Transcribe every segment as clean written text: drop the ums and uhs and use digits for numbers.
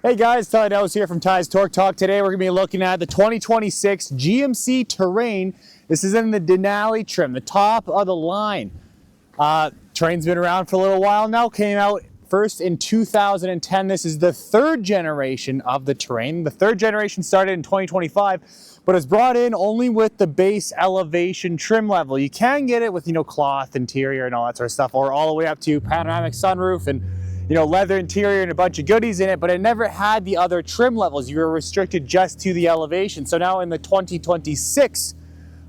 Hey guys, Tyler Dells here from Ty's Torque Talk. Today we're going to be looking at the 2026 GMC Terrain. This is in the Denali trim, the top of the line. Terrain's been around for a little while now, came out first in 2010. This is the third generation of the Terrain. The third generation started in 2025, but it's brought in only with the base elevation trim level. You can get it with, cloth interior and all that sort of stuff, or all the way up to panoramic sunroof and leather interior and a bunch of goodies in it, but it never had the other trim levels. You were restricted just to the elevation. So now in the 2026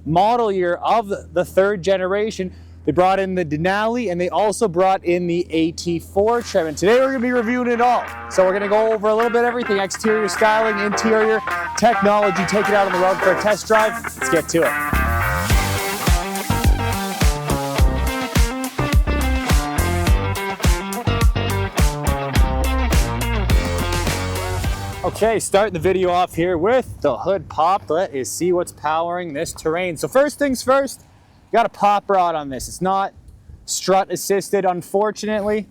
model year of the third generation, they brought in the Denali and they also brought in the AT4 trim. And today we're gonna be reviewing it all. So we're gonna go over a little bit of everything: exterior styling, interior, technology, take it out on the road for a test drive. Let's get to it. Okay, starting the video off here with the hood pop. Let's see what's powering this Terrain. So first things first, you got a pop rod on this. It's not strut assisted, unfortunately.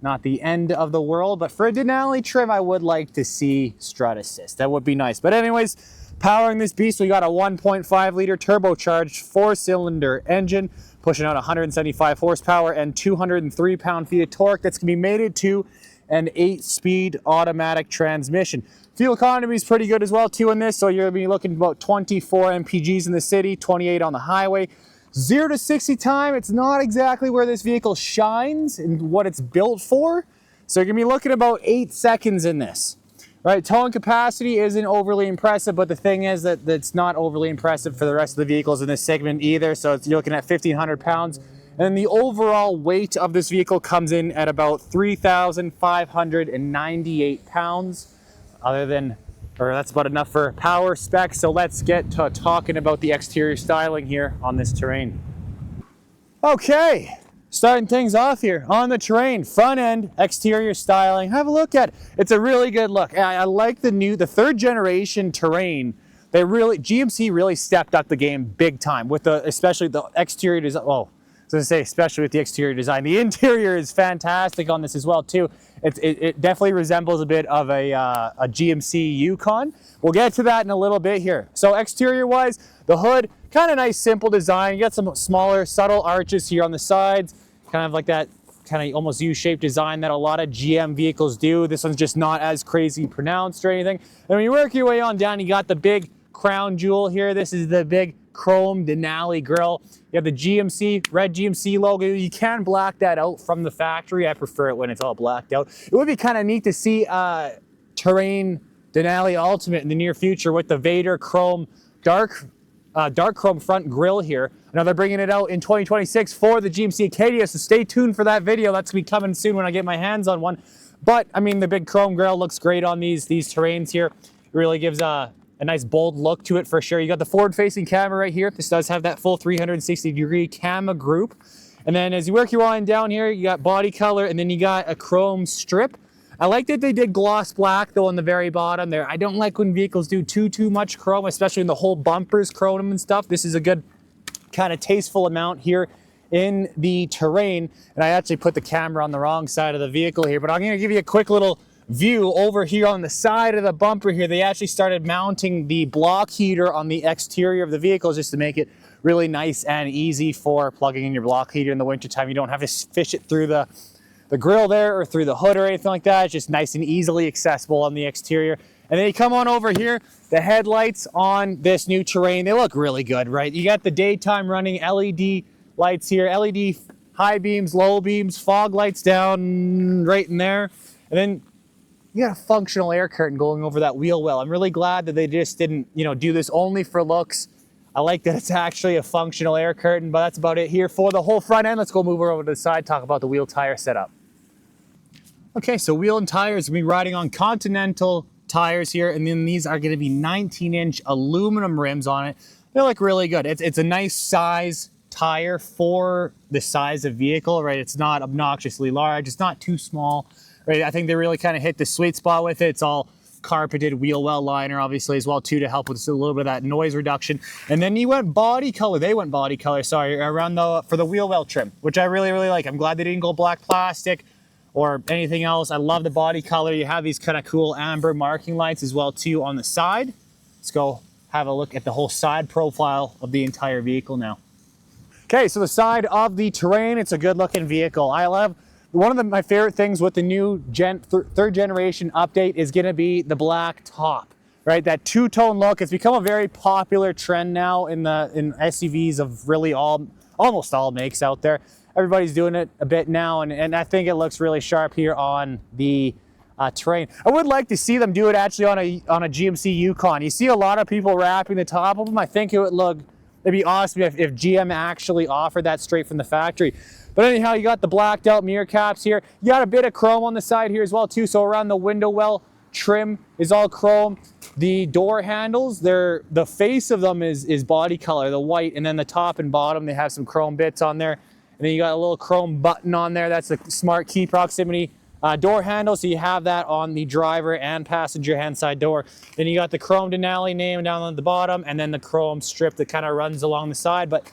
Not the end of the world, but for a Denali trim, I would like to see strut assist. That would be nice. But anyways, powering this beast, we got a 1.5 liter turbocharged 4-cylinder engine, pushing out 175 horsepower and 203 pound-feet of torque. That's gonna be mated to an 8-speed automatic transmission. Fuel economy is pretty good as well too in this, so you're gonna be looking at about 24 mpgs in the city, 28 on the highway. 0 to 60 time, it's not exactly where this vehicle shines and what it's built for, so you're gonna be looking at about 8 seconds in this. Right, towing capacity isn't overly impressive, but the thing is that it's not overly impressive for the rest of the vehicles in this segment either, so you're looking at 1,500 pounds. And the overall weight of this vehicle comes in at about 3,598 pounds. That's about enough for power specs. So let's get to talking about the exterior styling here on this Terrain. Okay, starting things off here on the Terrain, front end exterior styling. Have a look at it. It's a really good look. I like the third generation Terrain. GMC really stepped up the game big time with especially the exterior design. Oh, so to say, especially with the exterior design. The interior is fantastic on this as well too. It definitely resembles a bit of a GMC Yukon. We'll get to that in a little bit here. So exterior wise, the hood, kind of nice, simple design. You got some smaller, subtle arches here on the sides, kind of like that kind of almost U-shaped design that a lot of GM vehicles do. This one's just not as crazy pronounced or anything. And when you work your way on down, you got the big crown jewel here. This is the big chrome Denali grille. You have the red GMC logo. You can black that out from the factory. I prefer it when it's all blacked out. It would be kind of neat to see Terrain Denali Ultimate in the near future with the Vader chrome dark chrome front grille here. Now they're bringing it out in 2026 for the GMC Acadia, so stay tuned for that video. That's gonna be coming soon when I get my hands on one. But I mean, the big chrome grille looks great on these Terrains here. It really gives a nice bold look to it for sure. You got the forward-facing camera right here. This does have that full 360-degree camera group. And then as you work your way on down here, you got body color, and then you got a chrome strip. I like that they did gloss black though on the very bottom there. I don't like when vehicles do too much chrome, especially when the whole bumper's chrome and stuff. This is a good kind of tasteful amount here in the Terrain. And I actually put the camera on the wrong side of the vehicle here, but I'm gonna give you a quick little view over here on the side of the bumper here. They actually started mounting the block heater on the exterior of the vehicle just to make it really nice and easy for plugging in your block heater in the wintertime. You don't have to fish it through the grill there or through the hood or anything like that. It's just nice and easily accessible on the exterior. And then you come on over here, the headlights on this new Terrain, they look really good, right? You got the daytime running LED lights here, LED high beams, low beams, fog lights down right in there. And then you got a functional air curtain going over that wheel well. I'm really glad that they just didn't, do this only for looks. I like that it's actually a functional air curtain, but that's about it here for the whole front end. Let's go move over to the side, talk about the wheel tire setup. Okay, so wheel and tires, we'll be riding on Continental tires here, and then these are gonna be 19-inch aluminum rims on it. They look really good. It's a nice size tire for the size of vehicle, right? It's not obnoxiously large, it's not too small. Right, I think they really kind of hit the sweet spot with it. It's all carpeted wheel well liner, obviously, as well, too, to help with a little bit of that noise reduction. And then they went body color, sorry, for the wheel well trim, which I really like. I'm glad they didn't go black plastic or anything else. I love the body color. You have these kind of cool amber marking lights as well too on the side. Let's go have a look at the whole side profile of the entire vehicle now. Okay, so the side of the Terrain, it's a good looking vehicle. I love, one of my favorite things with the new third generation update is gonna be the black top, right? That two-tone look has become a very popular trend now in SUVs of really almost all makes out there. Everybody's doing it a bit now, and I think it looks really sharp here on the Terrain. I would like to see them do it actually on a GMC Yukon. You see a lot of people wrapping the top of them. I think it'd be awesome if GM actually offered that straight from the factory. But anyhow, you got the blacked out mirror caps here. You got a bit of chrome on the side here as well too. So around the window well trim is all chrome. The door handles, the face of them is body color, the white, and then the top and bottom, they have some chrome bits on there. And then you got a little chrome button on there. That's the smart key proximity door handle. So you have that on the driver and passenger hand side door. Then you got the chrome Denali name down on the bottom, and then the chrome strip that kind of runs along the side. But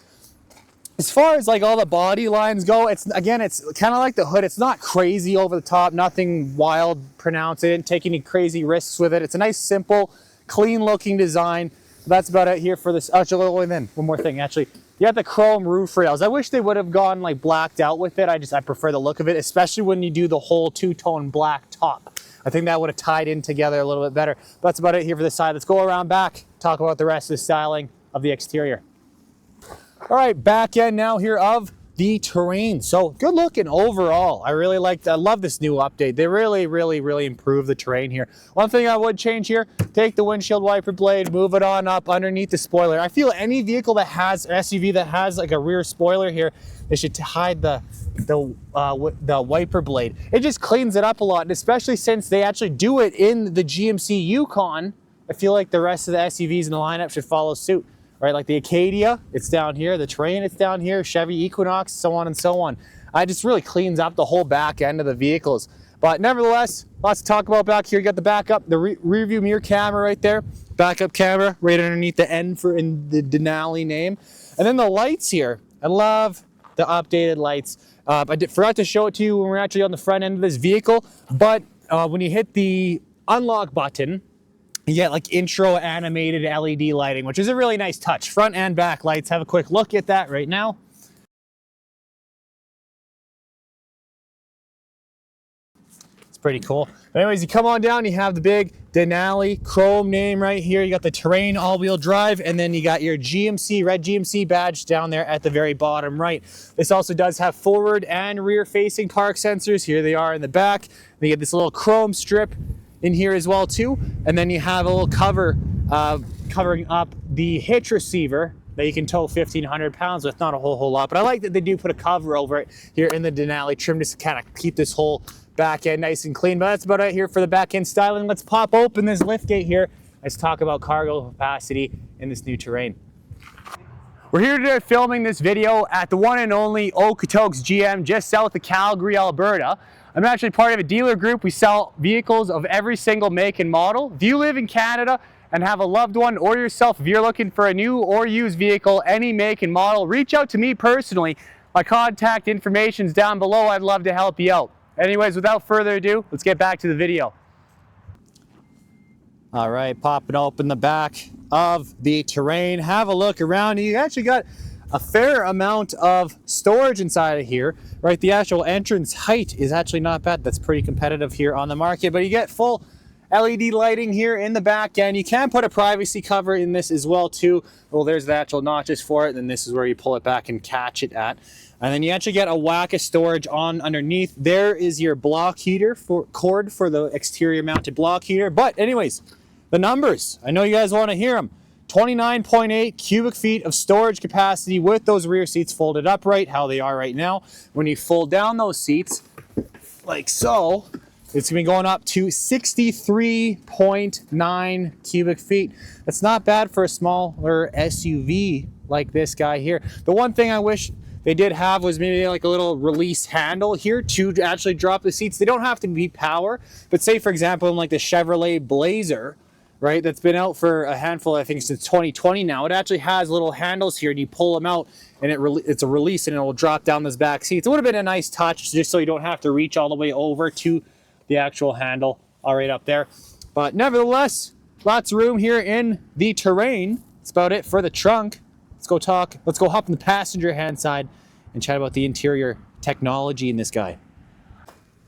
as far as like all the body lines go, it's kind of like the hood. It's not crazy over the top, nothing wild pronounced. They didn't take any crazy risks with it. It's a nice, simple, clean looking design. That's about it here for this. Actually, and then one more thing, actually. You have the chrome roof rails. I wish they would have gone like blacked out with it. I prefer the look of it, especially when you do the whole two-tone black top. I think that would have tied in together a little bit better. That's about it here for this side. Let's go around back, talk about the rest of the styling of the exterior. All right, back end now here of the Terrain. So good looking overall. I love this new update. They really improved the Terrain here. One thing I would change here, take the windshield wiper blade, move it on up underneath the spoiler. I feel any vehicle that has, an SUV that has like a rear spoiler here, they should hide the wiper blade. It just cleans it up a lot, and especially since they actually do it in the GMC Yukon, I feel like the rest of the SUVs in the lineup should follow suit. Right, like the Acadia, it's down here. The Terrain, it's down here. Chevy Equinox, so on and so on. It just really cleans up the whole back end of the vehicles. But nevertheless, lots to talk about back here. You got the backup, the rear view mirror camera right there. Backup camera right underneath the N in the Denali name. And then the lights here. I love the updated lights. I forgot to show it to you when we're actually on the front end of this vehicle. But when you hit the unlock button, you get like intro animated LED lighting, which is a really nice touch. Front and back lights. Have a quick look at that right now. It's pretty cool. But anyways, you come on down, you have the big Denali chrome name right here. You got the Terrain all-wheel drive, and then you got your GMC, red GMC badge down there at the very bottom right. This also does have forward and rear facing park sensors. Here they are in the back. Then you get this little chrome strip in here as well too, and then you have a little cover covering up the hitch receiver that you can tow 1,500 pounds with. Not a whole lot, but I like that they do put a cover over it here in the Denali trim just to kind of keep this whole back end nice and clean. But that's about it here for the back end styling. Let's pop open this lift gate here. Let's talk about cargo capacity in this new Terrain. We're here today filming this video at the one and only Okotoks GM just south of Calgary, Alberta. I'm actually part of a dealer group. We sell vehicles of every single make and model. If you live in Canada and have a loved one or yourself, if you're looking for a new or used vehicle, any make and model, reach out to me personally. My contact information is down below. I'd love to help you out. Anyways, without further ado, let's get back to the video. All right, popping open the back of the Terrain. Have a look around. You actually got a fair amount of storage inside of here, right? The actual entrance height is actually not bad. That's pretty competitive here on the market, but you get full LED lighting here in the back end. You can put a privacy cover in this as well too. Well, there's the actual notches for it, and then this is where you pull it back and catch it at. And then you actually get a whack of storage on underneath. There is your block heater cord for the exterior mounted block heater. But anyways, the numbers, I know you guys want to hear them. 29.8 cubic feet of storage capacity with those rear seats folded upright, how they are right now. When you fold down those seats, like so, it's going to be going up to 63.9 cubic feet. That's not bad for a smaller SUV like this guy here. The one thing I wish they did have was maybe like a little release handle here to actually drop the seats. They don't have to be power, but say for example in like the Chevrolet Blazer, right? That's been out for a handful, I think, since 2020 now. It actually has little handles here, and you pull them out, and it's a release, and it will drop down this back seat. It would have been a nice touch, just so you don't have to reach all the way over to the actual handle, all right up there. But nevertheless, lots of room here in the Terrain. That's about it for the trunk. Let's go hop in the passenger hand side and chat about the interior technology in this guy.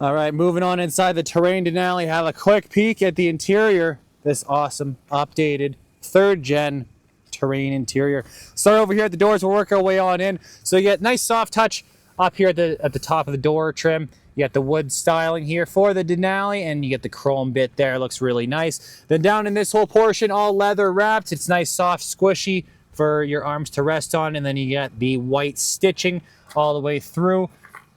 All right, moving on inside the Terrain Denali, have a quick peek at the interior. This awesome, updated, 3rd gen Terrain interior. Start over here at the doors, we'll work our way on in. So you get nice soft touch up here at the top of the door trim. You got the wood styling here for the Denali, and you get the chrome bit there, looks really nice. Then down in this whole portion, all leather wrapped. It's nice, soft, squishy for your arms to rest on. And then you get the white stitching all the way through.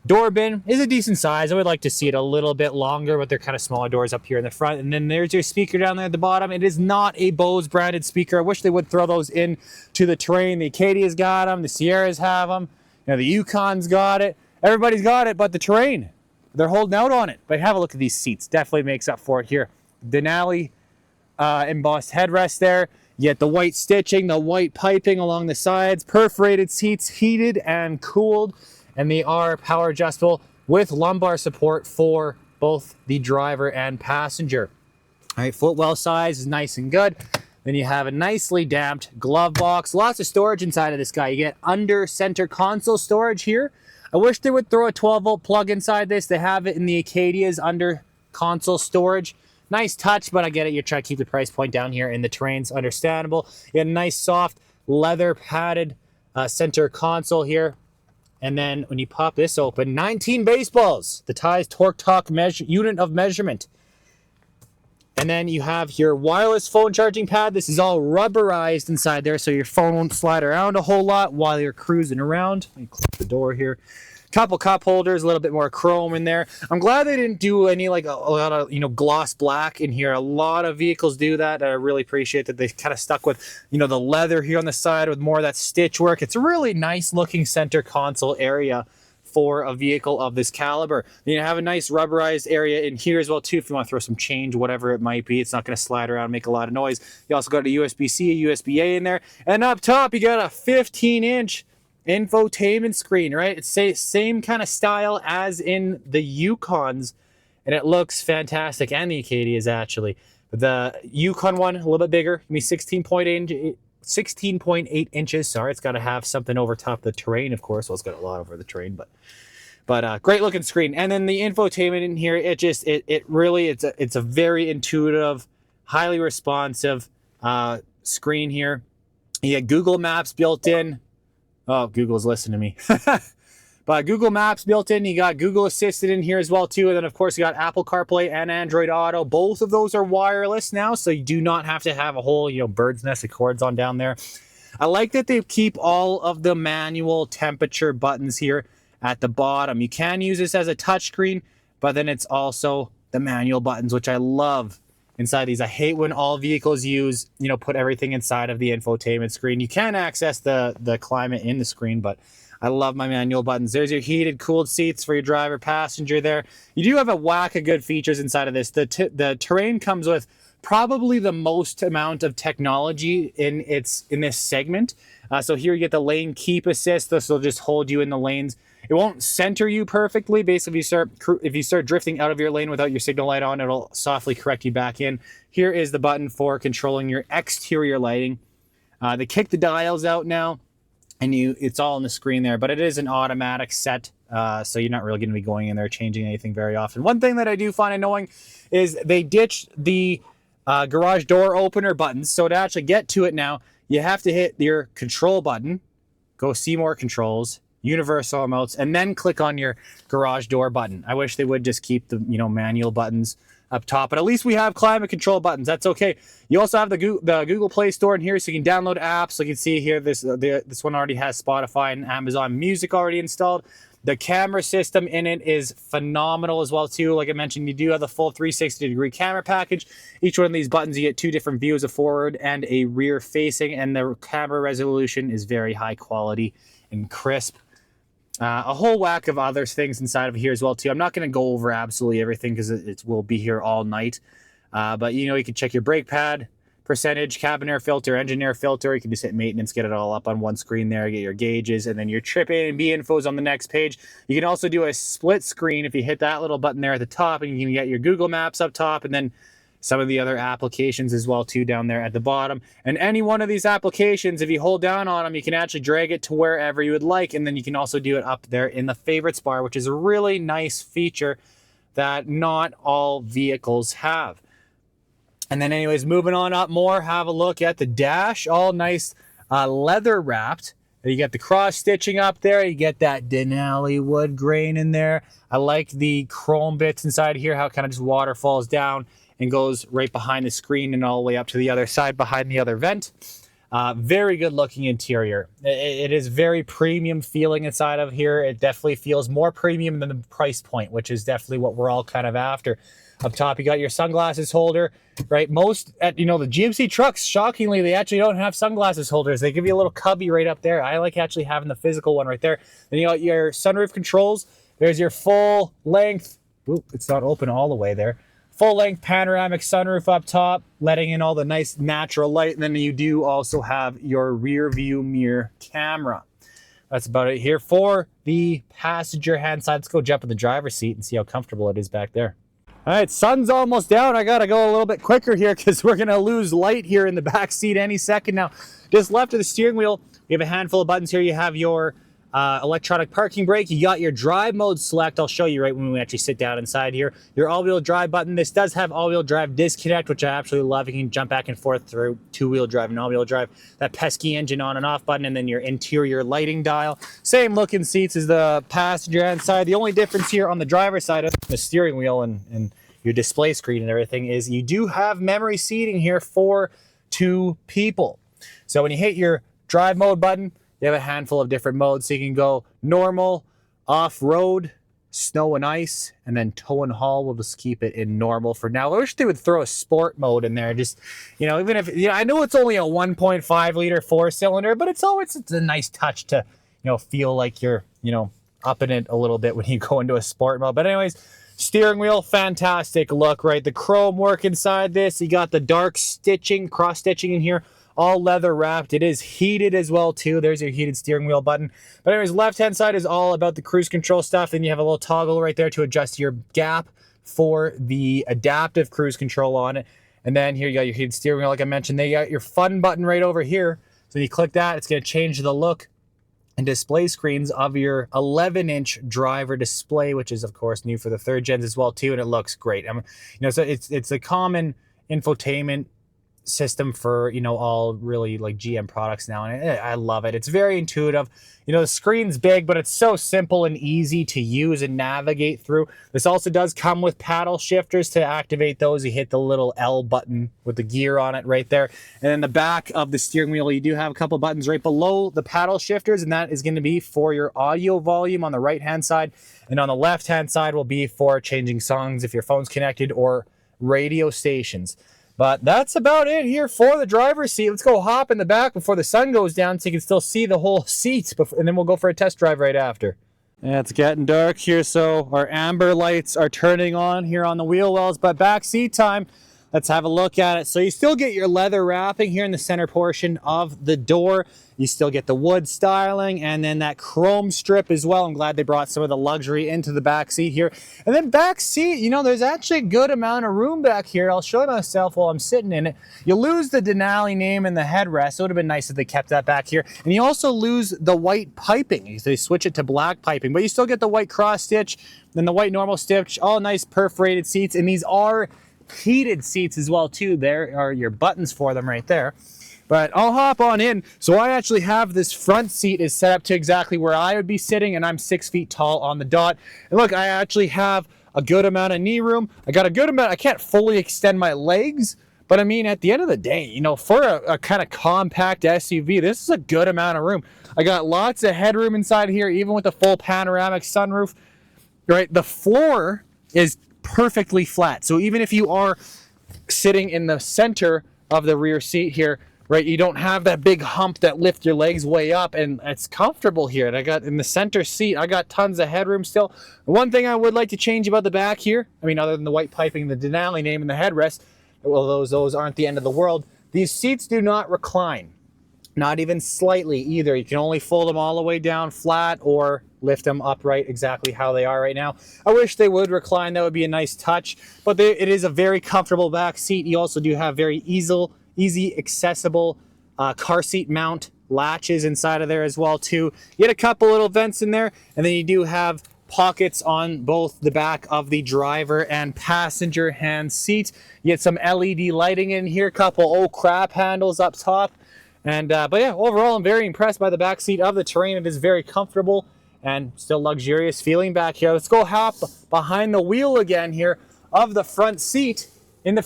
Door bin is a decent size. I would like to see it a little bit longer, but they're kind of smaller doors up here in the front. And then there's your speaker down there at the bottom. It is not a Bose branded speaker. I wish they would throw those in to the Terrain. The Acadia's got them. The Sierras have them. You know, the Yukon's got it. Everybody's got it, but the Terrain, they're holding out on it. But have a look at these seats. Definitely makes up for it here. Denali embossed headrest there. You get the white stitching, the white piping along the sides, perforated seats, heated and cooled. And they are power adjustable with lumbar support for both the driver and passenger. All right, footwell size is nice and good. Then you have a nicely damped glove box. Lots of storage inside of this guy. You get under center console storage here. I wish they would throw a 12-volt plug inside this. They have it in the Acadia's under console storage. Nice touch, but I get it. You're trying to keep the price point down here in the Terrain's understandable. You get a nice soft leather padded center console here. And then when you pop this open, 19 baseballs, the Ties Torque unit of measurement. And then you have your wireless phone charging pad. This is all rubberized inside there, so your phone won't slide around a whole lot while you're cruising around. Let me close the door here. Couple cup holders, a little bit more chrome in there. I'm glad they didn't do any like a lot of gloss black in here. A lot of vehicles do that. I really appreciate that they kind of stuck with the leather here on the side with more of that stitch work. It's a really nice looking center console area for a vehicle of this caliber. You have a nice rubberized area in here as well too if you want to throw some change, whatever it might be. It's not going to slide around and make a lot of noise. You also got a USB-C, a USB-A in there, and up top you got a 15-inch infotainment screen, right? It's the same kind of style as in the Yukons, and it looks fantastic, and the Acadia's actually. But the Yukon one, a little bit bigger, 16.8 inches. Sorry, it's got to have something over top of the Terrain, of course. Well, it's got a lot over the Terrain, but great looking screen. And then the infotainment in here, it's a very intuitive, highly responsive screen here. You get Google Maps built in. Oh, Google's listening to me. But Google Maps built in. You got Google Assistant in here as well too. And then of course you got Apple CarPlay and Android Auto. Both of those are wireless now, so you do not have to have a whole bird's nest of cords on down there. I like that they keep all of the manual temperature buttons here at the bottom. You can use this as a touchscreen, but then it's also the manual buttons, which I love inside these. I hate when all vehicles put everything inside of the infotainment screen. You can access the climate in the screen, but I love my manual buttons. There's your heated, cooled seats for your driver, passenger there. You do have a whack of good features inside of this. The Terrain comes with probably the most amount of technology in this segment. So here you get the lane keep assist. This will just hold you in the lanes. It won't center you perfectly. Basically, if you start drifting out of your lane without your signal light on, it'll softly correct you back in. Here is the button for controlling your exterior lighting. They kick the dials out now, and it's all on the screen there, but it is an automatic set, so you're not really going to be going in there changing anything very often. One thing that I do find annoying is they ditched the garage door opener buttons. So to actually get to it now, you have to hit your control button, go see more controls, universal remotes, and then click on your garage door button. I wish they would just keep the manual buttons up top, but at least we have climate control buttons. That's okay. You also have the Google Play Store in here, so you can download apps. So you can see here, this one already has Spotify and Amazon Music already installed. The camera system in it is phenomenal as well too. Like I mentioned, you do have the full 360-degree camera package. Each one of these buttons, you get two different views, a forward and a rear facing, and the camera resolution is very high quality and crisp. A whole whack of other things inside of here as well too. I'm not going to go over absolutely everything because it will be here all night. But you can check your brake pad, percentage, cabin air filter, engine air filter. You can just hit maintenance, get it all up on one screen there, get your gauges, and then your trip A and B info is on the next page. You can also do a split screen if you hit that little button there at the top, and you can get your Google Maps up top, and then some of the other applications as well too down there at the bottom. And any one of these applications, if you hold down on them, you can actually drag it to wherever you would like, and then you can also do it up there in the favorites bar, which is a really nice feature that not all vehicles have. And then anyways, moving on up more, have a look at the dash, all nice leather wrapped. You get the cross stitching up there, you get that Denali wood grain in there. I like the chrome bits inside here, how it kind of just waterfalls down and goes right behind the screen and all the way up to the other side behind the other vent. Very good looking interior. It is very premium feeling inside of here. It definitely feels more premium than the price point, which is definitely what we're all kind of after. Up top, you got your sunglasses holder, right? Most, the GMC trucks, shockingly, they actually don't have sunglasses holders. They give you a little cubby right up there. I like actually having the physical one right there. Then you got your sunroof controls. There's your full length. Oop, it's not open all the way there. Full-length panoramic sunroof up top, letting in all the nice natural light. And then you do also have your rear view mirror camera. That's about it here for the passenger hand side. Let's go jump in the driver's seat and see how comfortable it is back there. All right, sun's almost down. I got to go a little bit quicker here because we're going to lose light here in the back seat any second now. Just left of the steering wheel, you have a handful of buttons here. You have your electronic parking brake. You got your drive mode select. I'll show you right when we actually sit down inside here. Your all-wheel drive button. This does have all-wheel drive disconnect, which I absolutely love. You can jump back and forth through two-wheel drive and all-wheel drive. That pesky engine on and off button, and then your interior lighting dial. Same looking seats as the passenger hand side. The only difference here on the driver's side of the steering wheel and your display screen and everything is you do have memory seating here for 2 people. So when you hit your drive mode button, you have a handful of different modes. So you can go normal, off-road, snow and ice, and then tow and haul. We'll just keep it in normal for now. I wish they would throw a sport mode in there. Just, even if, I know it's only a 1.5 liter 4-cylinder, but it's a nice touch to, feel like you're, upping it a little bit when you go into a sport mode. But anyways, steering wheel, fantastic look, right? The chrome work inside this. You got the dark stitching, cross stitching in here. All leather wrapped. It is heated as well too. There's your heated steering wheel button. But anyways, left hand side is all about the cruise control stuff. Then you have a little toggle right there to adjust your gap for the adaptive cruise control on it. And then here you got your heated steering wheel, like I mentioned. They got your fun button right over here. So when you click that, it's going to change the look and display screens of your 11-inch driver display, which is of course new for the 3rd gens as well too, and it looks great. So it's a common infotainment system for all really like GM products now, and I love it. It's very intuitive. The screen's big, but it's so simple and easy to use and navigate through. This also does come with paddle shifters. To activate those, you hit the little L button with the gear on it right there. And in the back of the steering wheel, you do have a couple buttons right below the paddle shifters, and that is going to be for your audio volume on the right hand side, and on the left hand side will be for changing songs if your phone's connected or radio stations. But that's about it here for the driver's seat. Let's go hop in the back before the sun goes down so you can still see the whole seat, and then we'll go for a test drive right after. Yeah, it's getting dark here, so our amber lights are turning on here on the wheel wells, but back seat time. Let's have a look at it. So you still get your leather wrapping here in the center portion of the door. You still get the wood styling and then that chrome strip as well. I'm glad they brought some of the luxury into the back seat here. And then back seat, there's actually a good amount of room back here. I'll show you myself while I'm sitting in it. You lose the Denali name in the headrest. It would have been nice if they kept that back here. And you also lose the white piping. They switch it to black piping, but you still get the white cross stitch, then the white normal stitch, all nice perforated seats. And these are heated seats as well too. There are your buttons for them right there. But I'll hop on in. So I actually have this front seat is set up to exactly where I would be sitting, and I'm 6 feet tall on the dot. And look, I actually have a good amount of knee room. I got a good amount. I can't fully extend my legs, but at the end of the day, for a kind of compact SUV, this is a good amount of room. I got lots of headroom inside here, even with the full panoramic sunroof. Right, the floor is perfectly flat. So even if you are sitting in the center of the rear seat here, right, you don't have that big hump that lifts your legs way up, and it's comfortable here. And I got in the center seat, I got tons of headroom still. One thing I would like to change about the back here, other than the white piping, the Denali name, and the headrest, well, those aren't the end of the world. These seats do not recline. Not even slightly either. You can only fold them all the way down flat or lift them upright exactly how they are right now. I wish they would recline. That would be a nice touch. But it is a very comfortable back seat. You also do have very easy accessible car seat mount latches inside of there as well too. You get a couple little vents in there, and then you do have pockets on both the back of the driver and passenger hand seat. You get some LED lighting in here, couple old crap handles up top. And but yeah, overall I'm very impressed by the back seat of the Terrain. It is very comfortable and still luxurious feeling back here. Let's go hop behind the wheel again here of the front seat, and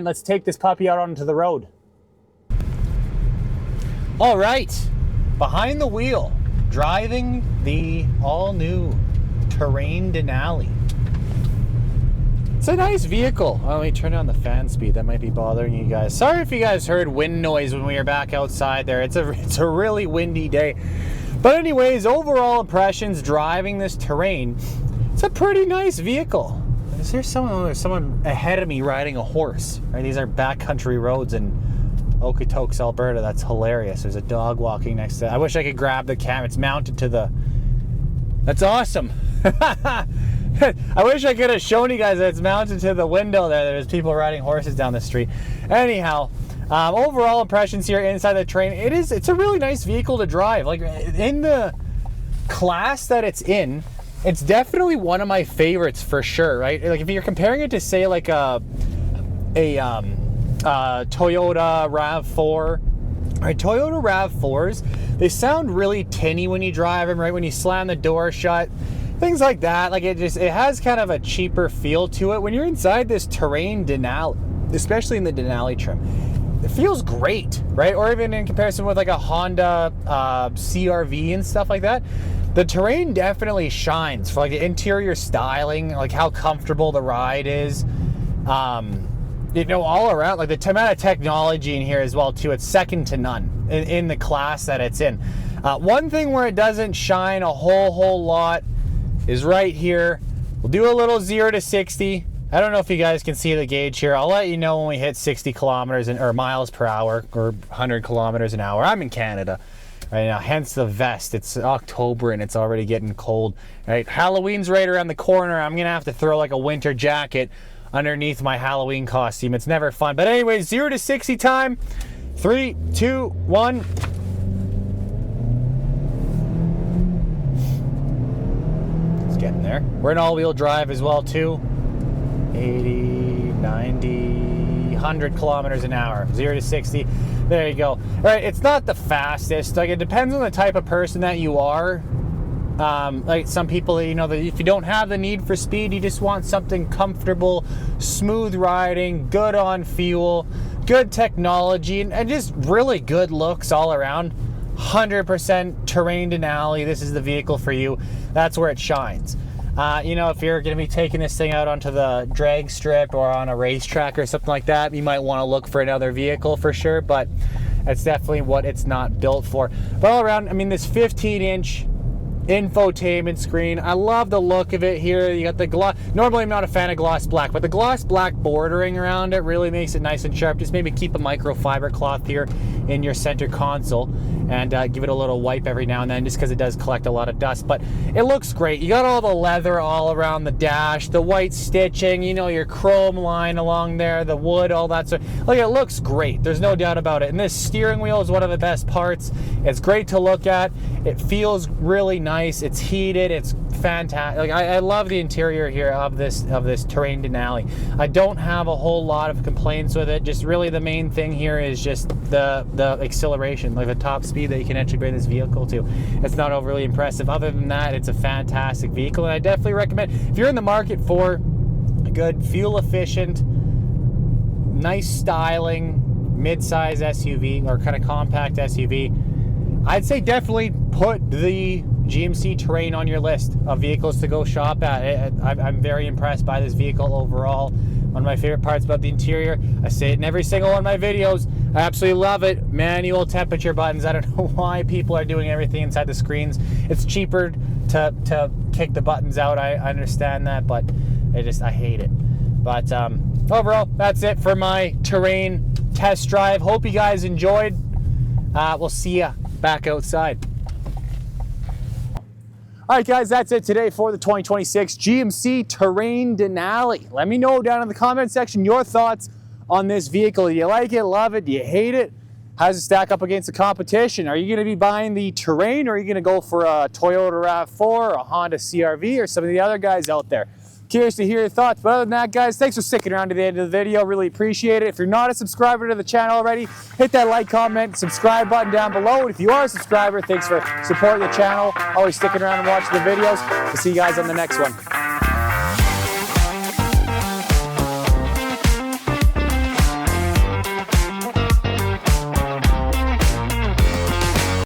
let's take this puppy out onto the road. All right, behind the wheel, driving the all-new Terrain Denali. It's a nice vehicle. Oh, let me turn on the fan speed. That might be bothering you guys. Sorry if you guys heard wind noise when we were back outside there. It's a really windy day. But anyways, overall impressions driving this Terrain, it's a pretty nice vehicle. Is there someone ahead of me riding a horse? Right? These are backcountry roads in Okotoks, Alberta. That's hilarious. There's a dog walking next to it. I wish I could grab the camera. It's mounted to the... That's awesome. I wish I could have shown you guys that it's mounted to the window there. There's people riding horses down the street. Anyhow, overall impressions here inside the Terrain. It's a really nice vehicle to drive. Like, in the class that it's in, it's definitely one of my favorites for sure, right? Like, if you're comparing it to, say, like a Toyota RAV4, right? Toyota RAV4s, they sound really tinny when you drive them, right? When you slam the door shut, things like that. Like, it has kind of a cheaper feel to it. When you're inside this Terrain Denali, especially in the Denali trim, it feels great, right? Or even in comparison with like a Honda CR-V and stuff like that. The Terrain definitely shines for like the interior styling, like how comfortable the ride is. You know, all around, like the amount of technology in here as well too, it's second to none in the class that it's in. One thing where it doesn't shine a whole lot is right here. We'll do a little 0 to 60. I don't know if you guys can see the gauge here. I'll let you know when we hit 60 kilometers or miles per hour or 100 kilometers an hour. I'm in Canada right now, hence the vest. It's October and it's already getting cold, right? Halloween's right around the corner. I'm gonna have to throw like a winter jacket underneath my Halloween costume. It's never fun. But anyway, 0 to 60 time. 3, 2, 1. It's getting there. We're in all-wheel drive as well too. 80, 90, 100 kilometers an hour. 0 to 60. There you go. All right, it's not the fastest. Like, it depends on the type of person that you are. Like some people, you know, that if you don't have the need for speed, you just want something comfortable, smooth riding, good on fuel, good technology, and just really good looks all around. 100% Terrain Denali. This is the vehicle for you. That's where it shines. You know, if you're going to be taking this thing out onto the drag strip or on a racetrack or something like that, you might want to look for another vehicle for sure, but that's definitely what it's not built for. But all around, I mean, this 15-inch infotainment screen, I love the look of it here. You got the gloss. Normally I'm not a fan of gloss black, but the gloss black bordering around it really makes it nice and sharp. Just maybe keep a microfiber cloth here in your center console and give it a little wipe every now and then, just because it does collect a lot of dust. But it looks great. You got all the leather all around the dash, the white stitching, you know, your chrome line along there, the wood, all that stuff. Like, it looks great. There's no doubt about it. And this steering wheel is one of the best parts. It's great to look at. It feels really nice. It's heated. It's fantastic. Like, I love the interior here of this Terrain Denali. I don't have a whole lot of complaints with it. Just really the main thing here is just the acceleration, like the top speed that you can actually bring this vehicle to. It's not overly impressive. Other than that, it's a fantastic vehicle, and I definitely recommend, if you're in the market for a good fuel efficient, nice styling mid-size SUV or kind of compact SUV, I'd say definitely put the GMC Terrain on your list of vehicles to go shop at. I'm very impressed by this vehicle overall. One of my favorite parts about the interior, I say it in every single one of my videos, I absolutely love it. Manual temperature buttons. I don't know why people are doing everything inside the screens. It's cheaper to kick the buttons out. I understand that, but I hate it. But overall, that's it for my Terrain test drive. Hope you guys enjoyed. We'll see you back outside. All right, guys, that's it today for the 2026 GMC Terrain Denali. Let me know down in the comment section your thoughts on this vehicle. Do you like it, love it, do you hate it? How does it stack up against the competition? Are you going to be buying the Terrain, or are you going to go for a Toyota RAV4 or a Honda CR-V or some of the other guys out there? Curious to hear your thoughts. But other than that, guys, thanks for sticking around to the end of the video. Really appreciate it. If you're not a subscriber to the channel already, hit that like, comment, subscribe button down below. And if you are a subscriber, thanks for supporting the channel, always sticking around and watching the videos. We'll see you guys on the next one.